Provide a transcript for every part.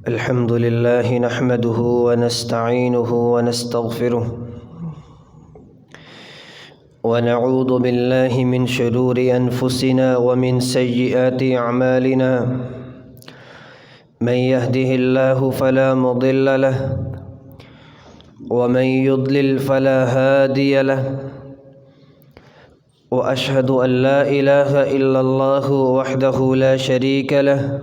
الحمد لله نحمده ونستعينه ونستغفره ونعوذ بالله من شرور أنفسنا ومن سيئات أعمالنا من يهده الله فلا مضل له ومن يضلل فلا هادي له وأشهد أن لا إله إلا الله وحده لا شريك له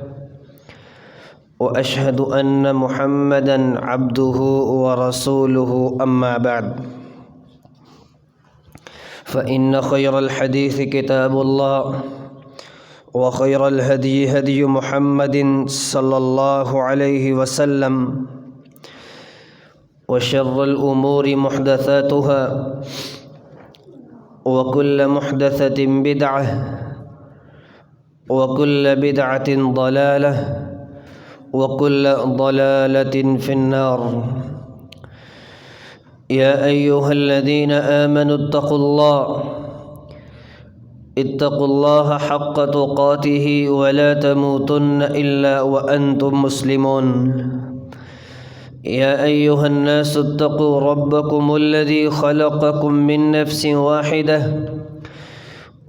وأشهد أن محمدًا عبده ورسوله أما بعد فإن خير الحديث كتاب الله وخير الهدي هدي محمد صلى الله عليه وسلم وشر الأمور محدثاتها وكل محدثة بدعة وكل بدعة ضلالة وكل ضلالة في النار يا أيها الذين آمنوا اتقوا الله حق تقاته ولا تموتن إلا وأنتم مسلمون يا أيها الناس اتقوا ربكم الذي خلقكم من نفس واحدة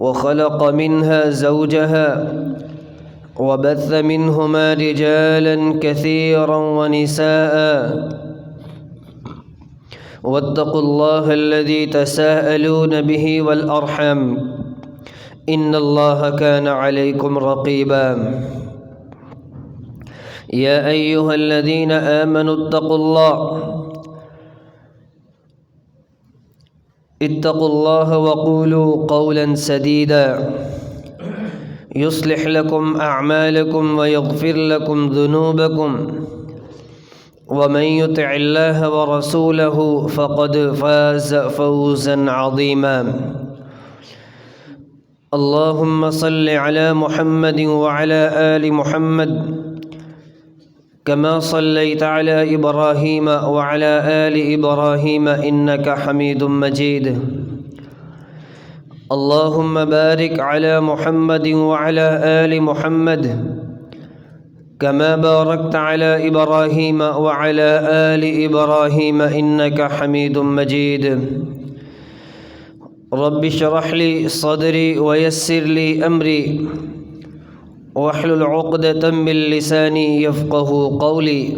وخلق منها زوجها وبث منهما رجالا كثيرا ونساء واتقوا الله الذي تساءلون به والأرحام إن الله كان عليكم رقيبا يا أيها الذين آمنوا اتقوا الله وقولوا قولا سديدا يصلح لكم أعمالكم ويغفر لكم ذنوبكم ومن يطع الله ورسوله فقد فاز فوزا عظيما اللهم صل على محمد وعلى آل محمد كما صليت على إبراهيم وعلى آل إبراهيم إنك حميد مجيد اللهم بارك على محمد وعلى آل محمد كما باركت على إبراهيم وعلى آل إبراهيم إنك حميد مجيد رب اشرح لي صدري ويسر لي أمري واحلل عقدة من لساني يفقه قولي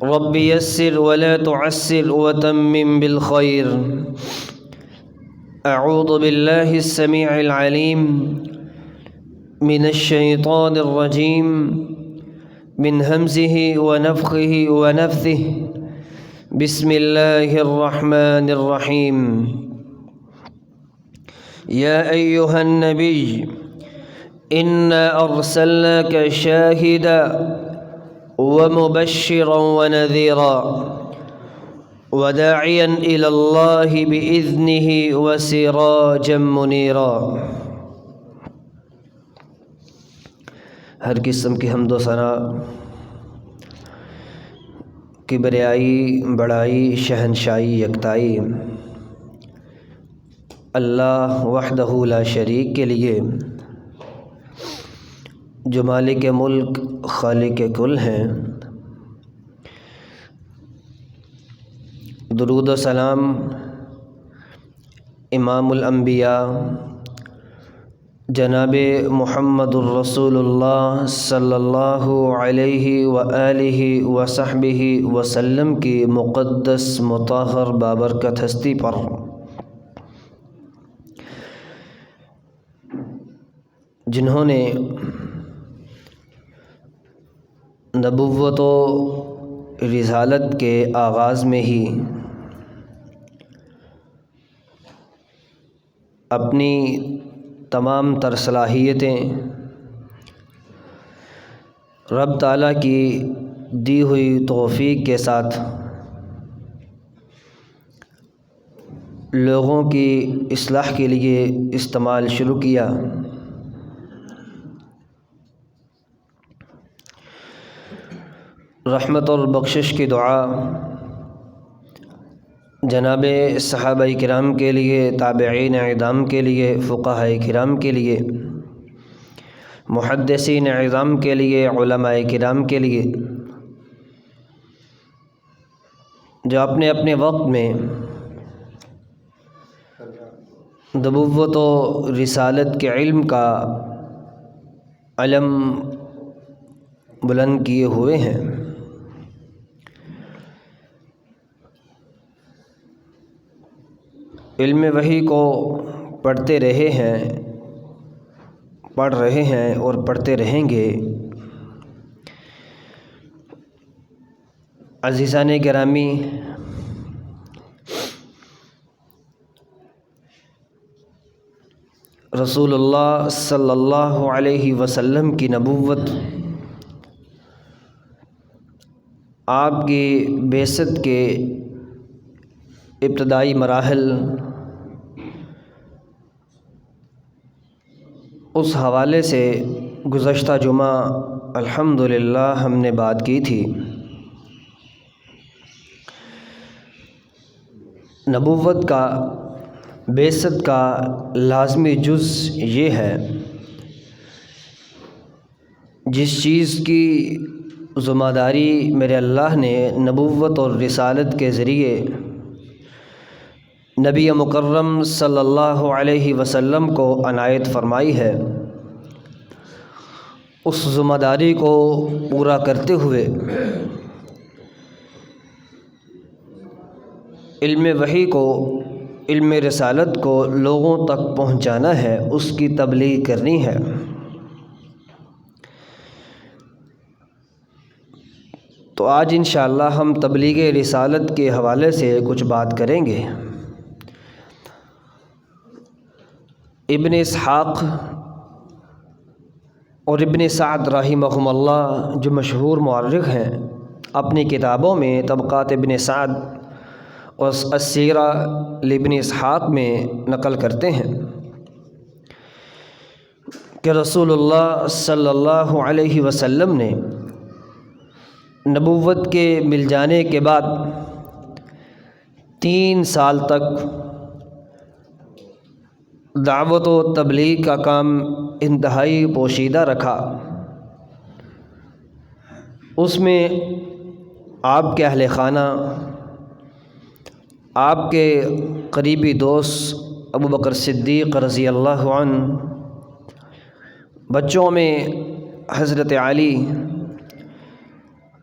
رب يسر ولا تعسر وتمم بالخير أعوذ بالله السميع العليم من الشيطان الرجيم من همزه ونفخه ونفثه بسم الله الرحمن الرحيم يا أيها النبي إنا أرسلناك شاهدا ومبشرا ونذيرا وداعيا إلى الله بإذنه وسراجا منيرا ہر قسم کی حمد و ثنا کبریائی بڑائی شہنشائی یکتائی اللہ وحدہ لا شریک کے لیے جو مالک ملک خالق کل ہیں درود و سلام امام الانبیاء جناب محمد الرسول اللہ صلی اللہ علیہ وآلہ وصحبہ وسلم کی مقدس مطہر بابرکت ہستی پر جنہوں نے نبوت و رسالت کے آغاز میں ہی اپنی تمام تر صلاحیتیں رب تعالیٰ کی دی ہوئی توفیق کے ساتھ لوگوں کی اصلاح کے لیے استعمال شروع کیا رحمت اور بخشش کی دعا جناب صحابہ کرام کے لیے، تابعین اعظام کے لیے، فقہاء کرام کے لیے، محدثین اعظام کے لیے، علماء کرام کے لیے جو اپنے اپنے وقت میں نبوت و رسالت کے علم کا علم بلند کیے ہوئے ہیں۔ علم وحی کو پڑھتے رہے ہیں، پڑھ رہے ہیں اور پڑھتے رہیں گے۔ عزیزان گرامی، رسول اللہ صلی اللہ علیہ وسلم کی نبوت آپ کی بعثت کے ابتدائی مراحل، اس حوالے سے گزشتہ جمعہ الحمدللہ ہم نے بات کی تھی۔ نبوت کا، بعثت کا لازمی جز یہ ہے جس چیز کی ذمہ داری میرے اللہ نے نبوت اور رسالت کے ذریعے نبی مکرم صلی اللہ علیہ وسلم کو عنایت فرمائی ہے، اس ذمہ داری کو پورا کرتے ہوئے علم وحی کو، علم رسالت کو لوگوں تک پہنچانا ہے، اس کی تبلیغ کرنی ہے۔ تو آج انشاءاللہ ہم تبلیغ رسالت کے حوالے سے کچھ بات کریں گے۔ ابن اسحاق اور ابن سعد رحمہم اللہ جو مشہور مورخ ہیں، اپنی کتابوں میں طبقات ابن سعد اور السیرہ لابن اسحاق میں نقل کرتے ہیں کہ رسول اللہ صلی اللہ علیہ وسلم نے نبوت کے مل جانے کے بعد 3 سال تک دعوت و تبلیغ کا کام انتہائی پوشیدہ رکھا۔ اس میں آپ کے اہل خانہ، آپ کے قریبی دوست ابو بکر صدیق رضی اللہ عنہ، بچوں میں حضرت علی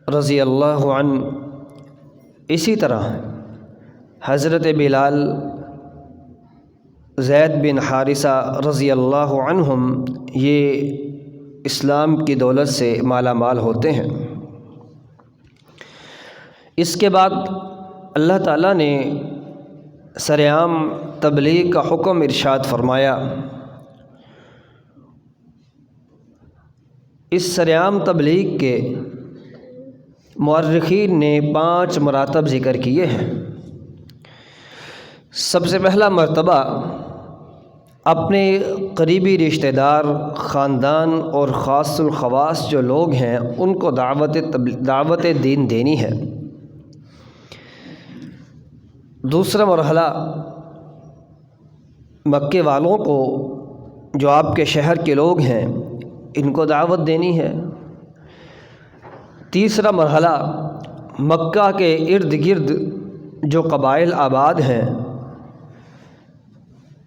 رضی اللہ عنہ، اسی طرح حضرت بلال، زید بن حارثہ رضی اللہ عنہم، یہ اسلام کی دولت سے مالا مال ہوتے ہیں۔ اس کے بعد اللہ تعالیٰ نے سرعام تبلیغ کا حکم ارشاد فرمایا۔ اس سرعام تبلیغ کے مورخین نے 5 مراتب ذکر کیے ہیں۔ سب سے پہلا مرتبہ اپنے قریبی رشتہ دار، خاندان اور خاص الخواص جو لوگ ہیں ان کو دعوت دین دینی ہے۔ دوسرا مرحلہ مکے والوں کو، جو آپ کے شہر کے لوگ ہیں، ان کو دعوت دینی ہے۔ تیسرا مرحلہ مکہ کے ارد گرد جو قبائل آباد ہیں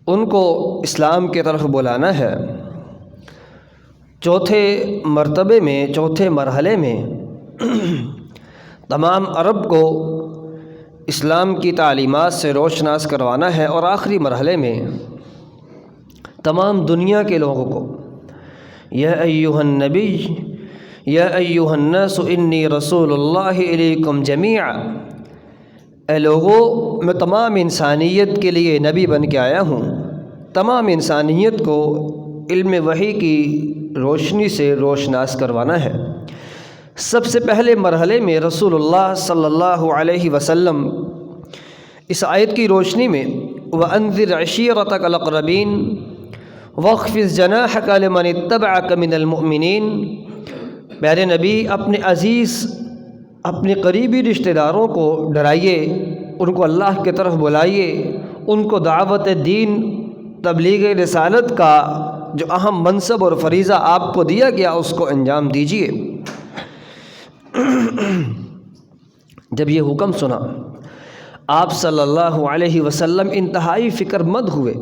ان کو اسلام کی طرف بلانا ہے۔ چوتھے مرتبے میں، چوتھے مرحلے میں تمام عرب کو اسلام کی تعلیمات سے روشناس کروانا ہے، اور آخری مرحلے میں تمام دنیا کے لوگوں کو یا ایھا النبی یا ایھا الناس انی رسول اللہ الیکم جمیعا، اے لوگو میں تمام انسانیت کے لیے نبی بن کے آیا ہوں۔ تمام انسانیت کو علم وحی کی روشنی سے روشناس کروانا ہے۔ سب سے پہلے مرحلے میں رسول اللہ صلی اللہ علیہ وسلم اس آیت کی روشنی میں وَأَنذِرْ عَشِيرَتَكَ الْأَقْرَبِينَ وَاخْفِضْ جَنَاحَكَ لِمَنِ اتَّبَعَكَ مِنَ الْمُؤْمِنِينَ، پیارے نبی اپنے عزیز، اپنے قریبی رشتہ داروں کو ڈرائیے، ان کو اللہ کی طرف بلائیے، ان کو دعوت دین، تبلیغ رسالت کا جو اہم منصب اور فریضہ آپ کو دیا گیا اس کو انجام دیجیے۔ جب یہ حکم سنا آپ صلی اللہ علیہ وسلم انتہائی فکر مند ہوئے۔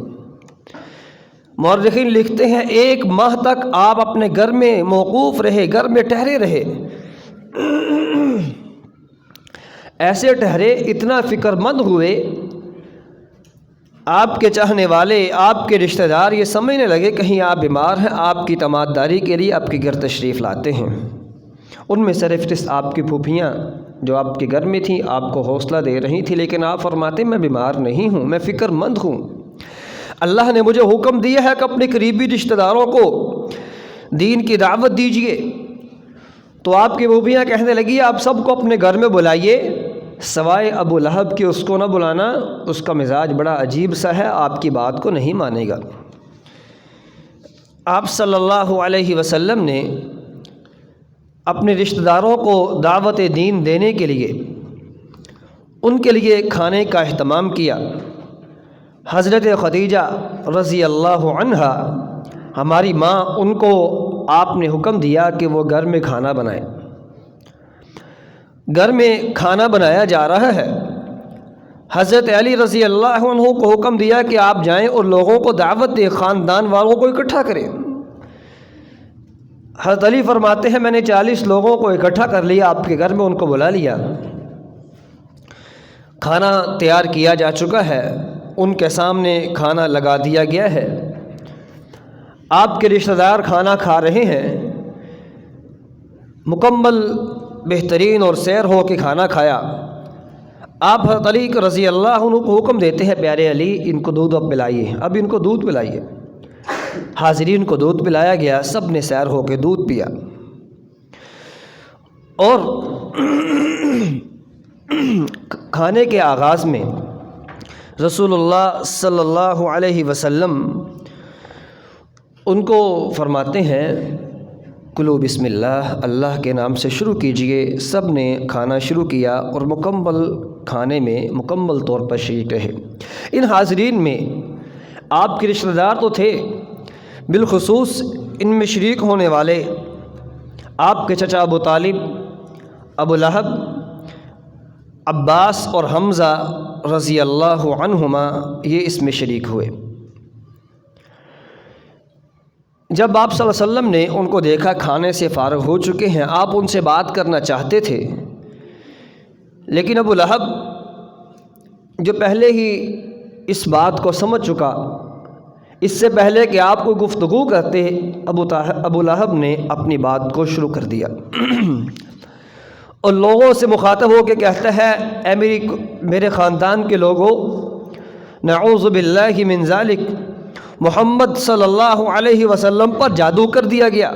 مورخین لکھتے ہیں 1 ماہ تک آپ اپنے گھر میں موقوف رہے، گھر میں ٹھہرے رہے، ایسے ٹھہرے، اتنا فکر مند ہوئے، آپ کے چاہنے والے، آپ کے رشتہ دار یہ سمجھنے لگے کہیں آپ بیمار ہیں، آپ کی تمادداری کے لیے آپ کے گھر تشریف لاتے ہیں۔ ان میں سرفہرست آپ کی پھوپھیاں جو آپ کے گھر میں تھیں آپ کو حوصلہ دے رہی تھیں، لیکن آپ فرماتے میں بیمار نہیں ہوں، میں فکر مند ہوں، اللہ نے مجھے حکم دیا ہے کہ اپنے قریبی رشتہ داروں کو دین کی دعوت دیجیے۔ تو آپ کی پھوپھیاں کہنے لگی آپ سب کو اپنے گھر میں بلائیے، سوائے ابو لہب کی اس کو نہ بلانا، اس کا مزاج بڑا عجیب سا ہے، آپ کی بات کو نہیں مانے گا۔ آپ صلی اللہ علیہ وسلم نے اپنے رشتہ داروں کو دعوت دین دینے کے لیے ان کے لیے کھانے کا اہتمام کیا۔ حضرت خدیجہ رضی اللہ عنہا ہماری ماں، ان کو آپ نے حکم دیا کہ وہ گھر میں کھانا بنائیں۔ گھر میں کھانا بنایا جا رہا ہے، حضرت علی رضی اللہ عنہ کو حکم دیا کہ آپ جائیں اور لوگوں کو دعوت دیں، خاندان والوں کو اکٹھا کریں۔ حضرت علی فرماتے ہیں میں نے 40 لوگوں کو اکٹھا کر لیا، آپ کے گھر میں ان کو بلا لیا، کھانا تیار کیا جا چکا ہے، ان کے سامنے کھانا لگا دیا گیا ہے، آپ کے رشتہ دار کھانا کھا رہے ہیں، مکمل بہترین اور سیر ہو کے کھانا کھایا۔ آپ حضرت علی رضی اللہ عنہ کو حکم دیتے ہیں پیارے علی ان کو دودھ اب پلائیے، اب ان کو دودھ پلائیے۔ حاضرین کو دودھ پلایا گیا، سب نے سیر ہو کے دودھ پیا، اور کھانے کے آغاز میں رسول اللہ صلی اللہ علیہ وسلم ان کو فرماتے ہیں کلو بسم اللہ، اللہ کے نام سے شروع کیجئے۔ سب نے کھانا شروع کیا اور مکمل کھانے میں مکمل طور پر شریک رہے۔ ان حاضرین میں آپ کے رشتہ دار تو تھے، بالخصوص ان میں شریک ہونے والے آپ کے چچا ابو طالب، ابو لہب، عباس اور حمزہ رضی اللہ عنہما، یہ اس میں شریک ہوئے۔ جب آپ صلی اللہ علیہ وسلم نے ان کو دیکھا کھانے سے فارغ ہو چکے ہیں، آپ ان سے بات کرنا چاہتے تھے، لیکن ابو لہب جو پہلے ہی اس بات کو سمجھ چکا، اس سے پہلے کہ آپ کو گفتگو کرتے ابو لہب نے اپنی بات کو شروع کر دیا اور لوگوں سے مخاطب ہو کے کہتا ہے اے میرے خاندان کے لوگوں، نعوذ باللہ من ذالک، محمد صلی اللہ علیہ وسلم پر جادو کر دیا گیا،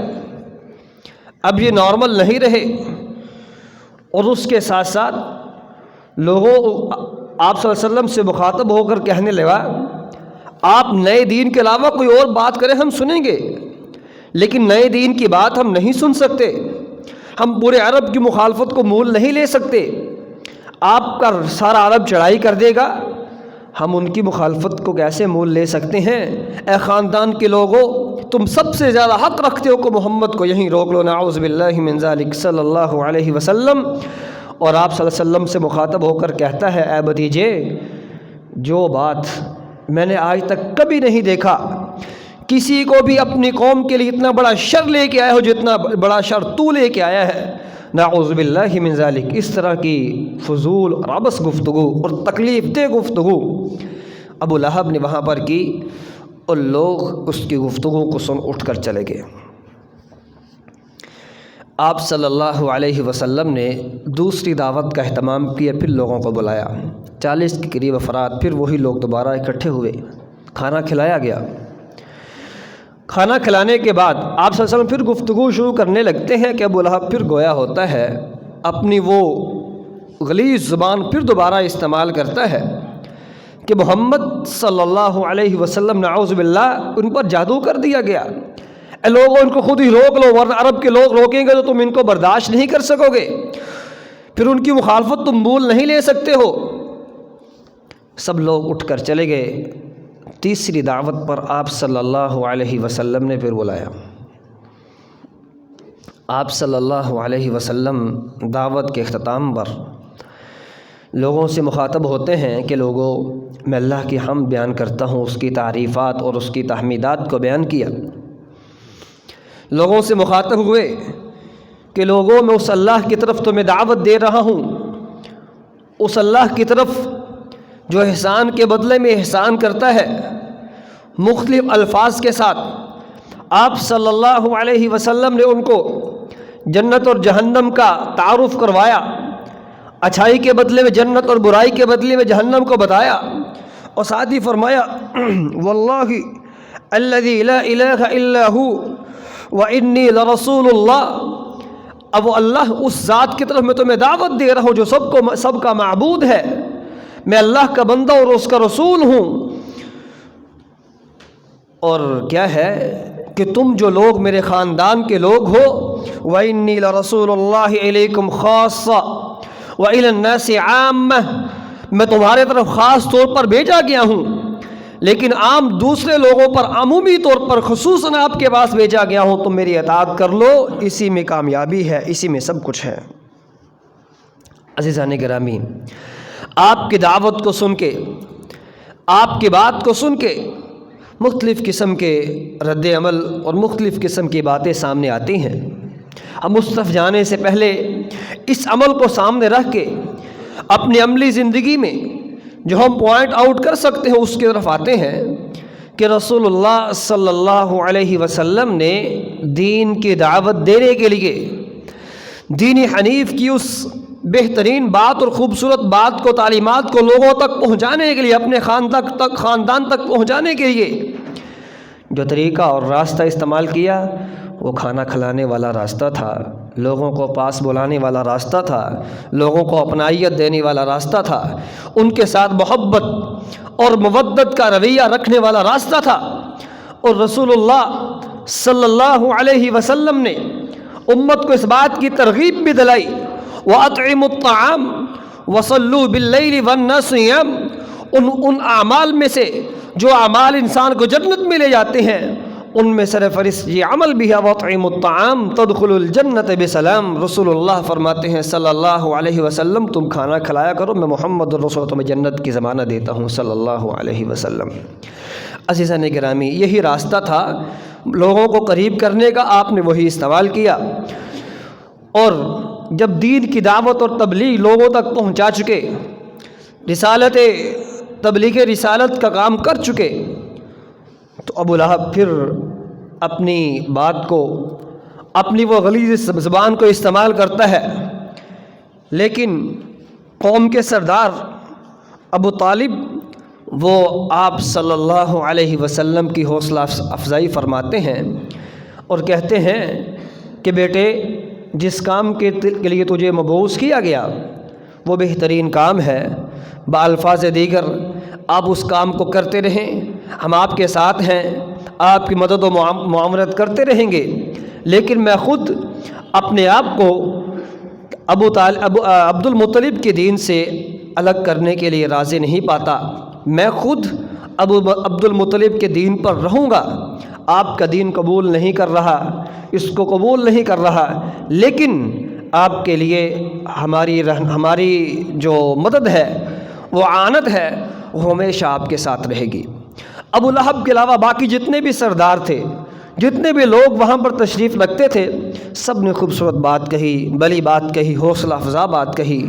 اب یہ نارمل نہیں رہے۔ اور اس کے ساتھ ساتھ لوگوں آپ صلی اللہ علیہ وسلم سے مخاطب ہو کر کہنے لگا آپ نئے دین کے علاوہ کوئی اور بات کریں ہم سنیں گے، لیکن نئے دین کی بات ہم نہیں سن سکتے، ہم پورے عرب کی مخالفت کو مول نہیں لے سکتے، آپ کا سارا عرب چڑھائی کر دے گا، ہم ان کی مخالفت کو کیسے مول لے سکتے ہیں؟ اے خاندان کے لوگوں، تم سب سے زیادہ حق رکھتے ہو کہ محمد کو یہیں روک لو، نعوذ باللہ من ذالک صلی اللہ علیہ وسلم۔ اور آپ صلی اللہ علیہ وسلم سے مخاطب ہو کر کہتا ہے اے بھتیجے، جو بات میں نے آج تک کبھی نہیں دیکھا، کسی کو بھی اپنی قوم کے لیے اتنا بڑا شر لے کے آیا ہو جتنا بڑا شر تو لے کے آیا ہے، نعوذ باللہ من ذالک۔ اس طرح کی فضول اور عبث گفتگو اور تکلیف دہ گفتگو ابو لہب نے وہاں پر کی، اور لوگ اس کی گفتگو کو سن اٹھ کر چلے گئے۔ آپ صلی اللہ علیہ وسلم نے دوسری دعوت کا اہتمام کیا، پھر لوگوں کو بلایا، 40 کے قریب افراد، پھر وہی لوگ دوبارہ اکٹھے ہوئے، کھانا کھلایا گیا۔ کھانا کھلانے کے بعد آپ صلی اللہ علیہ وسلم پھر گفتگو شروع کرنے لگتے ہیں کہ ابو لہب پھر گویا ہوتا ہے اپنی وہ غلیظ زبان پھر دوبارہ استعمال کرتا ہے کہ محمد صلی اللہ علیہ وسلم نعوذ باللہ ان پر جادو کر دیا گیا، اے لوگوں ان کو خود ہی روک لو ورنہ عرب کے لوگ روکیں گے تو تم ان کو برداشت نہیں کر سکو گے، پھر ان کی مخالفت تم مول نہیں لے سکتے ہو۔ سب لوگ اٹھ کر چلے گئے، تیسری دعوت پر آپ صلی اللہ علیہ وسلم نے پھر بلایا۔ آپ صلی اللہ علیہ وسلم دعوت کے اختتام پر لوگوں سے مخاطب ہوتے ہیں کہ لوگوں، میں اللہ کی حمد بیان کرتا ہوں، اس کی تعریفات اور اس کی تحمیدات کو بیان کیا۔ لوگوں سے مخاطب ہوئے کہ لوگوں، میں اس اللہ کی طرف تمہیں دعوت دے رہا ہوں، اس اللہ کی طرف جو احسان کے بدلے میں احسان کرتا ہے۔ مختلف الفاظ کے ساتھ آپ صلی اللہ علیہ وسلم نے ان کو جنت اور جہنم کا تعارف کروایا، اچھائی کے بدلے میں جنت اور برائی کے بدلے میں جہنم کو بتایا، اور ساتھ ہی فرمایا واللہ الذی لا الہ الا ہو وانی لرسول اللہ۔ اب وہ اللہ، اس ذات کی طرف میں تمہیں دعوت دے رہا ہوں جو سب کا معبود ہے، میں اللہ کا بندہ اور اس کا رسول ہوں۔ اور کیا ہے کہ تم جو لوگ میرے خاندان کے لوگ ہو، وَإِنِّي لَرَسُولُ اللَّهِ إِلَيْكُمْ خَاصَّةً وَإِلَى النَّاسِ عَامَّةً، میں تمہارے طرف خاص طور پر بھیجا گیا ہوں، لیکن عام دوسرے لوگوں پر عمومی طور پر خصوصاً آپ کے پاس بھیجا گیا ہوں، تم میری اطاعت کر لو، اسی میں کامیابی ہے، اسی میں سب کچھ ہے۔ عزیزان گرامی، آپ کی دعوت کو سن کے، آپ کی بات کو سن کے مختلف قسم کے رد عمل اور مختلف قسم کی باتیں سامنے آتی ہیں۔ ہم مصطفیٰ جانے سے پہلے اس عمل کو سامنے رکھ کے اپنی عملی زندگی میں جو ہم پوائنٹ آؤٹ کر سکتے ہیں اس کی طرف آتے ہیں کہ رسول اللہ صلی اللہ علیہ وسلم نے دین کی دعوت دینے کے لیے دین حنیف کی اس بہترین بات اور خوبصورت بات کو، تعلیمات کو لوگوں تک پہنچانے کے لیے، اپنے خاندان تک پہنچانے کے لیے جو طریقہ اور راستہ استعمال کیا وہ کھانا کھلانے والا راستہ تھا، لوگوں کو پاس بلانے والا راستہ تھا، لوگوں کو اپنائیت دینے والا راستہ تھا، ان کے ساتھ محبت اور مودت کا رویہ رکھنے والا راستہ تھا۔ اور رسول اللہ صلی اللہ علیہ وسلم نے امت کو اس بات کی ترغیب بھی دلائی، وَأَطْعِمُوا الطَّعَامَ وَصَلُّوا بِاللَّيْلِ وَالنَّاسُ نِيَامٌ۔ ان اعمال میں سے جو اعمال انسان کو جنت میں لے جاتے ہیں ان میں سرفہرست یہ عمل بھی ہے، وَأَطْعِمُوا الطَّعَامَ تَدْخُلُوا الْجَنَّةَ بِسَلَامٍ۔ رسول اللہ فرماتے ہیں صلی اللہ علیہ وسلم، تم کھانا کھلایا کرو، میں محمد الرسول تمہیں جنت کی ضمانت دیتا ہوں صلی اللہ علیہ وسلم۔ عزیزان گرامی، یہی راستہ تھا لوگوں کو قریب کرنے کا، آپ نے وہی استعمال کیا۔ اور جب دین کی دعوت اور تبلیغ لوگوں تک پہنچا چکے، تبلیغ رسالت کا کام کر چکے، تو ابو لہب پھر اپنی بات کو، اپنی وہ غلیظ زبان کو استعمال کرتا ہے، لیکن قوم کے سردار ابو طالب وہ آپ صلی اللہ علیہ وسلم کی حوصلہ افزائی فرماتے ہیں اور کہتے ہیں کہ بیٹے، جس کام کے لیے تجھے مبعوث کیا گیا وہ بہترین کام ہے، بالفاظ دیگر آپ اس کام کو کرتے رہیں، ہم آپ کے ساتھ ہیں، آپ کی مدد و معاونت کرتے رہیں گے، لیکن میں خود اپنے آپ کو عبد المطلب کے دین سے الگ کرنے کے لیے راضی نہیں پاتا، میں خود عبد المطلب کے دین پر رہوں گا، آپ کا دین قبول نہیں کر رہا، اس کو قبول نہیں کر رہا، لیکن آپ کے لیے ہماری جو مدد ہے، وہ اعانت ہے، وہ ہمیشہ آپ کے ساتھ رہے گی۔ ابو لہب کے علاوہ باقی جتنے بھی سردار تھے، جتنے بھی لوگ وہاں پر تشریف رکھتے تھے، سب نے خوبصورت بات کہی، بلی بات کہی، حوصلہ افزا بات کہی۔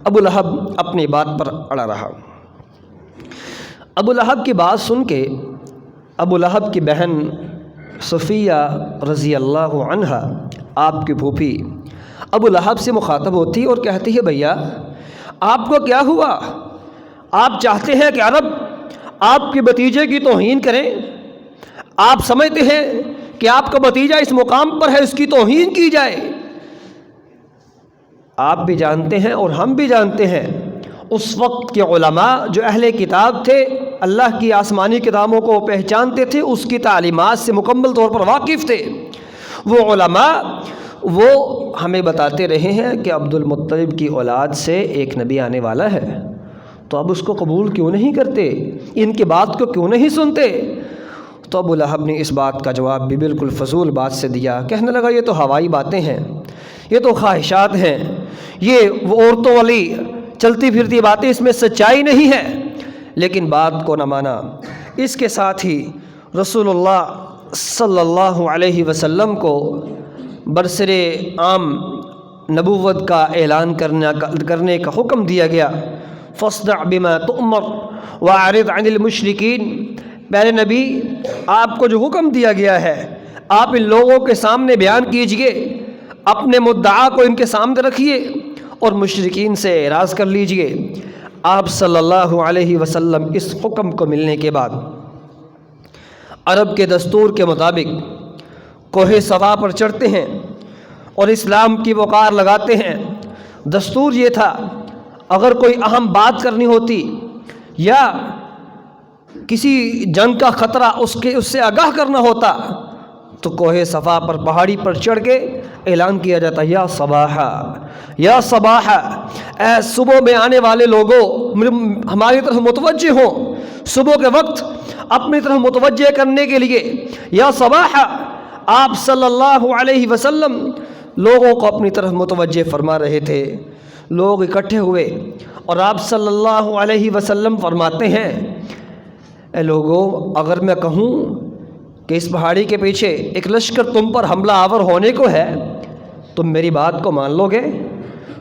ابو لہب اپنی بات پر اڑا رہا۔ ابو لہب کی بات سن کے ابو لہب کی بہن صفیہ رضی اللہ عنہا، آپ کی پھوپھی، ابو لہب سے مخاطب ہوتی اور کہتی ہے، بھیا آپ کو کیا ہوا؟ آپ چاہتے ہیں کہ عرب آپ کے بھتیجے کی توہین کریں؟ آپ سمجھتے ہیں کہ آپ کا بھتیجا اس مقام پر ہے، اس کی توہین کی جائے؟ آپ بھی جانتے ہیں اور ہم بھی جانتے ہیں، اس وقت کے علماء جو اہل کتاب تھے، اللہ کی آسمانی کتابوں کو پہچانتے تھے، اس کی تعلیمات سے مکمل طور پر واقف تھے، وہ علماء وہ ہمیں بتاتے رہے ہیں کہ عبد المطلب کی اولاد سے ایک نبی آنے والا ہے، تو اب اس کو قبول کیوں نہیں کرتے؟ ان کی بات کو کیوں نہیں سنتے؟ تو ابو لہب نے اس بات کا جواب بھی بالکل فضول بات سے دیا، کہنے لگا یہ تو ہوائی باتیں ہیں، یہ تو خواہشات ہیں، یہ وہ عورتوں والی چلتی پھرتی باتیں، اس میں سچائی نہیں ہے۔ لیکن بات کو نہ مانا۔ اس کے ساتھ ہی رسول اللہ صلی اللہ علیہ وسلم کو برسر عام نبوت کا اعلان کرنے کا حکم دیا گیا۔ فاصدع بما تؤمر واعرض عن المشرکین، میرے نبی آپ کو جو حکم دیا گیا ہے آپ ان لوگوں کے سامنے بیان کیجئے، اپنے مدعا کو ان کے سامنے رکھیے اور مشرکین سے اعراض کر لیجئے۔ آپ صلی اللہ علیہ وسلم اس حکم کو ملنے کے بعد عرب کے دستور کے مطابق کوہ صفا پر چڑھتے ہیں اور اسلام کی وقار لگاتے ہیں۔ دستور یہ تھا اگر کوئی اہم بات کرنی ہوتی یا کسی جنگ کا خطرہ اس سے آگاہ کرنا ہوتا تو کوہ صفا پر پہاڑی پر چڑھ کے اعلان کیا جاتا، یا صباحا یا صباحا، اے صبح میں آنے والے لوگوں ہماری طرف متوجہ ہوں، صبح کے وقت اپنی طرف متوجہ کرنے کے لیے یا صباحا آپ صلی اللہ علیہ وسلم لوگوں کو اپنی طرف متوجہ فرما رہے تھے۔ لوگ اکٹھے ہوئے اور آپ صلی اللہ علیہ وسلم فرماتے ہیں، اے لوگوں اگر میں کہوں کہ اس پہاڑی کے پیچھے ایک لشکر تم پر حملہ آور ہونے کو ہے، تم میری بات کو مان لو گے؟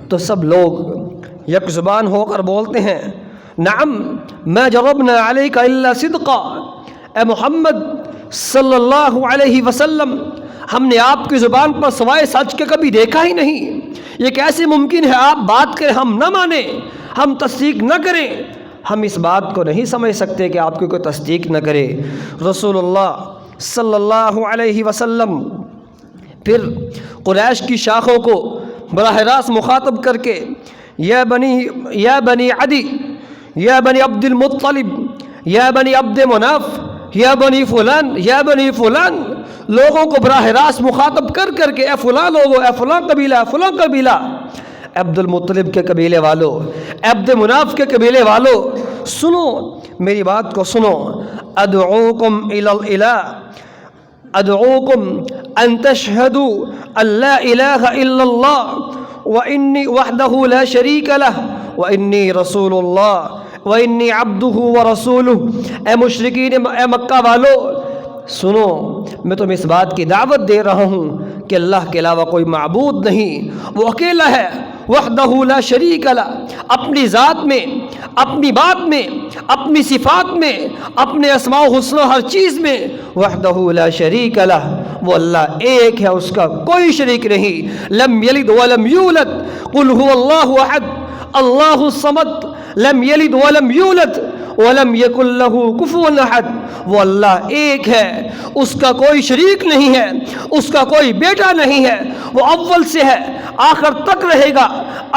تو سب لوگ یک زبان ہو کر بولتے ہیں، نعم ما جربنا علیک الا صدقا، اے محمد صلی اللہ علیہ وسلم ہم نے آپ کی زبان پر سوائے سچ کے کبھی دیکھا ہی نہیں، یہ کیسے ممکن ہے آپ بات کریں ہم نہ مانیں، ہم تصدیق نہ کریں؟ ہم اس بات کو نہیں سمجھ سکتے کہ آپ کی کوئی تصدیق نہ کرے۔ رسول اللہ صلی اللہ علیہ وسلم پھر قریش کی شاخوں کو براہ راست مخاطب کر کے یا بنی عدی، یا بنی عبد المطلب، یا بنی عبد مناف، یا بنی فلان، یا بنی فلان، لوگوں کو براہ راست مخاطب کر کے اے فلاں لوگوں، اے فلاں قبیلہ، اے فلاں قبیلہ، عبد المطلب کے قبیلے والوں، عبد مناف کے قبیلے والوں، سنو میری بات کو سنو، ادعوکم الی الالہ، ادعوکم ان تشہدوا ان لا الہ الا اللہ وانی وحدہ لا شریک لہ وانی رسول اللہ وانی عبدہ ورسولہ۔ اے مشرکین، اے مکہ والو، سنو میں تمہیں اس بات کی دعوت دے رہا ہوں کہ اللہ کے علاوہ کوئی معبود نہیں، وہ اکیلا ہے، وحدہ لا شریک لہ، اپنی ذات میں، اپنی بات میں، اپنی صفات میں، اپنے اسماء و حسنہ ہر چیز میں وحدہ لا شریک لہ، وہ اللہ ایک ہے، اس کا کوئی شریک نہیں۔ لم یلد ولم یولد، قل هو اللہ احد اللہ الصمد، لم یلد ولم یولد ولم یکن لہ کفوا احد، وہ اللہ ایک ہے، اس کا کوئی شریک نہیں ہے، اس کا کوئی بیٹا نہیں ہے، وہ اول سے ہے آخر تک رہے گا،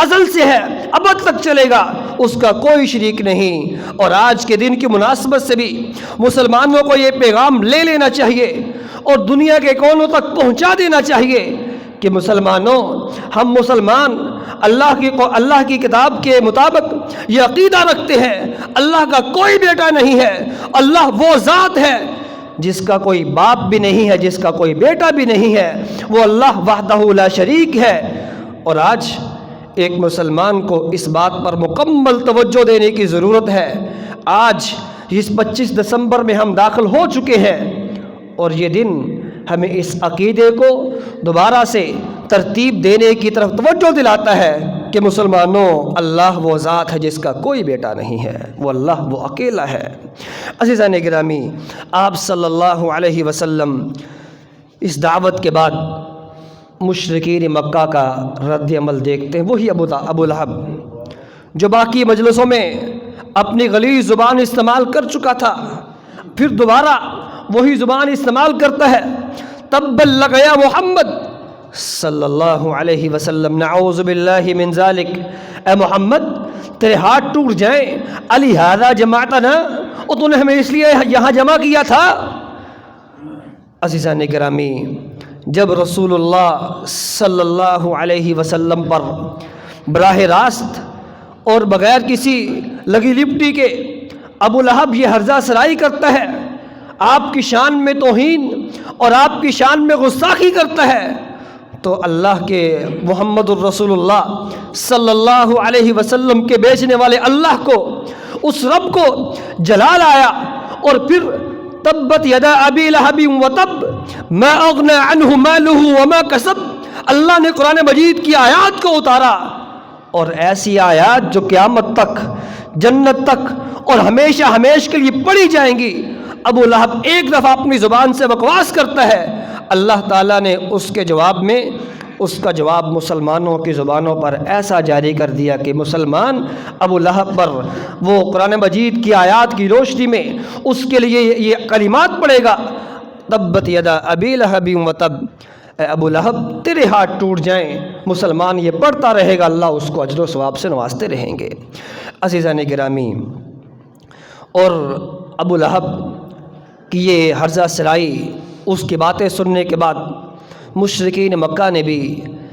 ازل سے ہے ابد تک چلے گا، اس کا کوئی شریک نہیں۔ اور آج کے دن کی مناسبت سے بھی مسلمانوں کو یہ پیغام لے لینا چاہیے اور دنیا کے کونوں تک پہنچا دینا چاہیے کہ مسلمانوں، ہم مسلمان اللہ کی کتاب کے مطابق یہ عقیدہ رکھتے ہیں، اللہ کا کوئی بیٹا نہیں ہے، اللہ وہ ذات ہے جس کا کوئی باپ بھی نہیں ہے، جس کا کوئی بیٹا بھی نہیں ہے، وہ اللہ وحدہ لا شریک ہے۔ اور آج ایک مسلمان کو اس بات پر مکمل توجہ دینے کی ضرورت ہے۔ آج اس 25 دسمبر میں ہم داخل ہو چکے ہیں اور یہ دن ہمیں اس عقیدے کو دوبارہ سے ترتیب دینے کی طرف توجہ دلاتا ہے کہ مسلمانوں، اللہ وہ ذات ہے جس کا کوئی بیٹا نہیں ہے، وہ اللہ وہ اکیلا ہے۔ عزیزان گرامی، آپ صلی اللہ علیہ وسلم اس دعوت کے بعد مشرکین مکہ کا رد عمل دیکھتے ہیں۔ وہی ابو لہب جو باقی مجلسوں میں اپنی غلیظ زبان استعمال کر چکا تھا، پھر دوبارہ وہی زبان استعمال کرتا ہے، تبا لک یا محمد صلی اللہ علیہ وسلم، نعوذ باللہ من ذالک، اے محمد تیرے ہاتھ ٹوٹ جائیں، علی ھذا جمعتنا، اور تو نے ہمیں اس لیے یہاں جمع کیا تھا۔ عزیزان گرامی، جب رسول اللہ صلی اللہ علیہ وسلم پر براہ راست اور بغیر کسی لگی لپٹی کے ابو لہب یہ ہرزہ سرائی کرتا ہے، آپ کی شان میں توہین اور آپ کی شان میں گستاخی کرتا ہے، تو اللہ کے محمد الرسول اللہ صلی اللہ علیہ وسلم کے بیچنے والے اللہ کو، اس رب کو جلال آیا، اور پھر تبت یدا ابی لہب وتب ما اغنی عنہ مالہ وما کسب، اللہ نے قرآن مجید کی آیات کو اتارا، اور ایسی آیات جو قیامت تک، جنت تک اور ہمیشہ ہمیشہ کے لیے پڑھی جائیں گی۔ ابو لہب ایک دفعہ اپنی زبان سے بکواس کرتا ہے، اللہ تعالیٰ نے اس کے جواب میں اس کا جواب مسلمانوں کی زبانوں پر ایسا جاری کر دیا کہ مسلمان ابو لہب پر وہ قرآن مجید کی آیات کی روشنی میں اس کے لیے یہ کلمات پڑھے گا، تبت یدا ابی لہب وتب، اے ابو لہب تیرے ہاتھ ٹوٹ جائیں، مسلمان یہ پڑھتا رہے گا، اللہ اس کو اجر و ثواب سے نوازتے رہیں گے۔ عزیزان گرامی، اور ابو لہب کی یہ ہرزہ سرائی، اس کی باتیں سننے کے بعد مشرکین مکہ نے بھی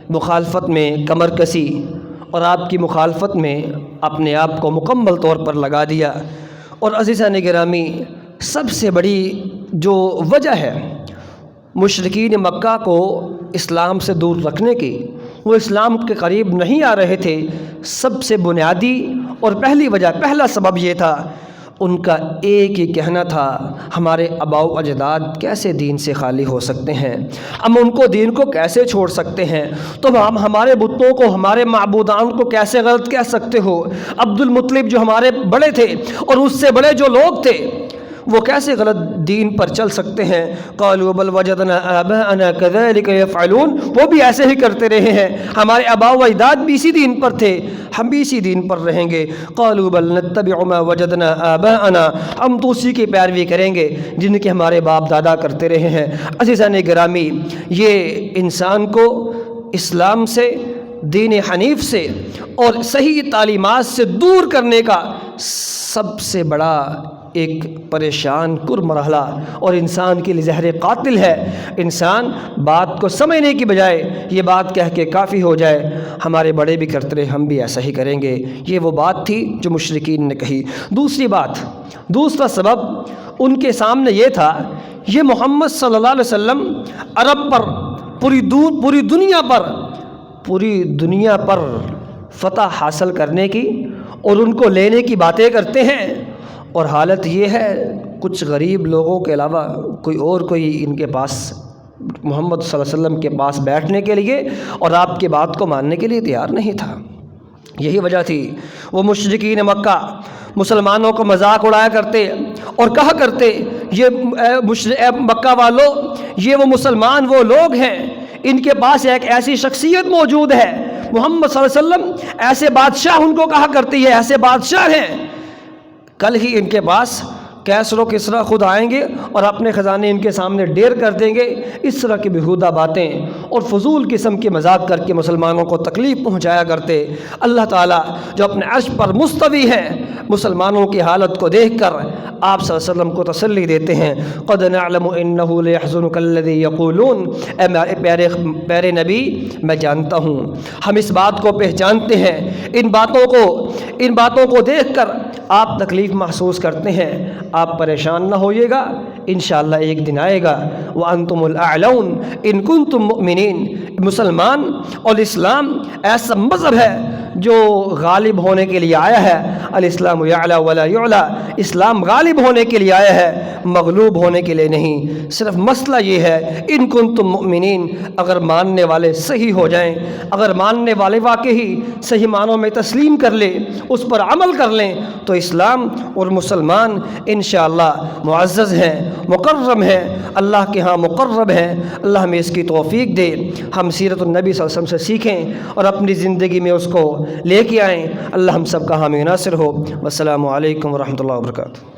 مخالفت میں کمر کسی اور آپ کی مخالفت میں اپنے آپ کو مکمل طور پر لگا دیا۔ اور عزیزان گرامی، سب سے بڑی جو وجہ ہے مشرکین مکہ کو اسلام سے دور رکھنے کی، وہ اسلام کے قریب نہیں آ رہے تھے، سب سے بنیادی اور پہلی وجہ، پہلا سبب یہ تھا، ان کا ایک ہی کہنا تھا، ہمارے آباء و اجداد کیسے دین سے خالی ہو سکتے ہیں، ہم ان کو دین کو کیسے چھوڑ سکتے ہیں، تو ہم ہمارے بتوں کو، ہمارے معبودان کو کیسے غلط کہہ سکتے ہو، عبد المطلب جو ہمارے بڑے تھے اور اس سے بڑے جو لوگ تھے وہ کیسے غلط دین پر چل سکتے ہیں۔ قالوا بل وجدنا آباءنا كذلك يفعلون، وہ بھی ایسے ہی کرتے رہے ہیں، ہمارے آباء و اجداد بھی اسی دین پر تھے، ہم بھی اسی دین پر رہیں گے۔ قالوا بل نتبع ما وجدنا آباءنا، ہم تو اسی کی پیروی کریں گے جن کے ہمارے باپ دادا کرتے رہے ہیں۔ عزیزان گرامی، یہ انسان کو اسلام سے، دین حنیف سے اور صحیح تعلیمات سے دور کرنے کا سب سے بڑا ایک پریشان کر مرحلہ اور انسان کے لیے زہر قاتل ہے۔ انسان بات کو سمجھنے کی بجائے یہ بات کہہ کے کافی ہو جائے، ہمارے بڑے بھی کرتے رہے، ہم بھی ایسا ہی کریں گے، یہ وہ بات تھی جو مشرکین نے کہی۔ دوسری بات، دوسرا سبب ان کے سامنے یہ تھا، یہ محمد صلی اللہ علیہ وسلم عرب پر، پوری دنیا پر فتح حاصل کرنے کی اور ان کو لینے کی باتیں کرتے ہیں، اور حالت یہ ہے کچھ غریب لوگوں کے علاوہ کوئی ان کے پاس، محمد صلی اللہ علیہ وسلم کے پاس بیٹھنے کے لیے اور آپ کی بات کو ماننے کے لیے تیار نہیں تھا۔ یہی وجہ تھی وہ مشرکین مکہ مسلمانوں کو مذاق اڑایا کرتے اور کہا کرتے، یہ مکہ والوں، یہ وہ مسلمان وہ لوگ ہیں، ان کے پاس ایک ایسی شخصیت موجود ہے، محمد صلی اللہ علیہ وسلم ایسے بادشاہ ان کو کہا کرتی ہے، ایسے بادشاہ ہیں، کل ہی ان کے پاس کیسر و کسریٰ خود آئیں گے اور اپنے خزانے ان کے سامنے ڈیر کر دیں گے۔ اس طرح کی بیہودہ باتیں اور فضول قسم کے مذاق کر کے مسلمانوں کو تکلیف پہنچایا کرتے۔ اللہ تعالیٰ جو اپنے عرش پر مستوی ہے، مسلمانوں کی حالت کو دیکھ کر آپ صلی اللہ علیہ وسلم کو تسلی دیتے ہیں، قد نعلم انہ لیحزنک الذی یقولون، اے میرے پیارے نبی میں جانتا ہوں، ہم اس بات کو پہچانتے ہیں، ان باتوں کو دیکھ کر آپ تکلیف محسوس کرتے ہیں، آپ پریشان نہ ہوئیے گا، انشاءاللہ ایک دن آئے گا، وَأَنْتُمُ الْأَعْلَوْنَ إِن كُنتُم مُؤْمِنِينَ۔ مسلمان اور اسلام ایسا مذہب ہے جو غالب ہونے کے لیے آیا ہے، الاسلام یعلی ولا یعلی، اسلام غالب ہونے کے لیے آیا ہے، مغلوب ہونے کے لیے نہیں۔ صرف مسئلہ یہ ہے، ان کنتم مؤمنین، اگر ماننے والے صحیح ہو جائیں، اگر ماننے والے واقعی صحیح معنوں میں تسلیم کر لیں، اس پر عمل کر لیں، تو اسلام اور مسلمان انشاءاللہ معزز ہیں، مکرم ہیں، اللہ کے ہاں مقرب ہیں۔ اللہ ہمیں اس کی توفیق دے، ہم سیرت النبی صلی اللہ علیہ وسلم سے سیکھیں اور اپنی زندگی میں اس کو لے کے آئیں۔ اللہ ہم سب کا حامی ناصر ہو۔ والسلام علیکم ورحمۃ اللہ وبرکاتہ۔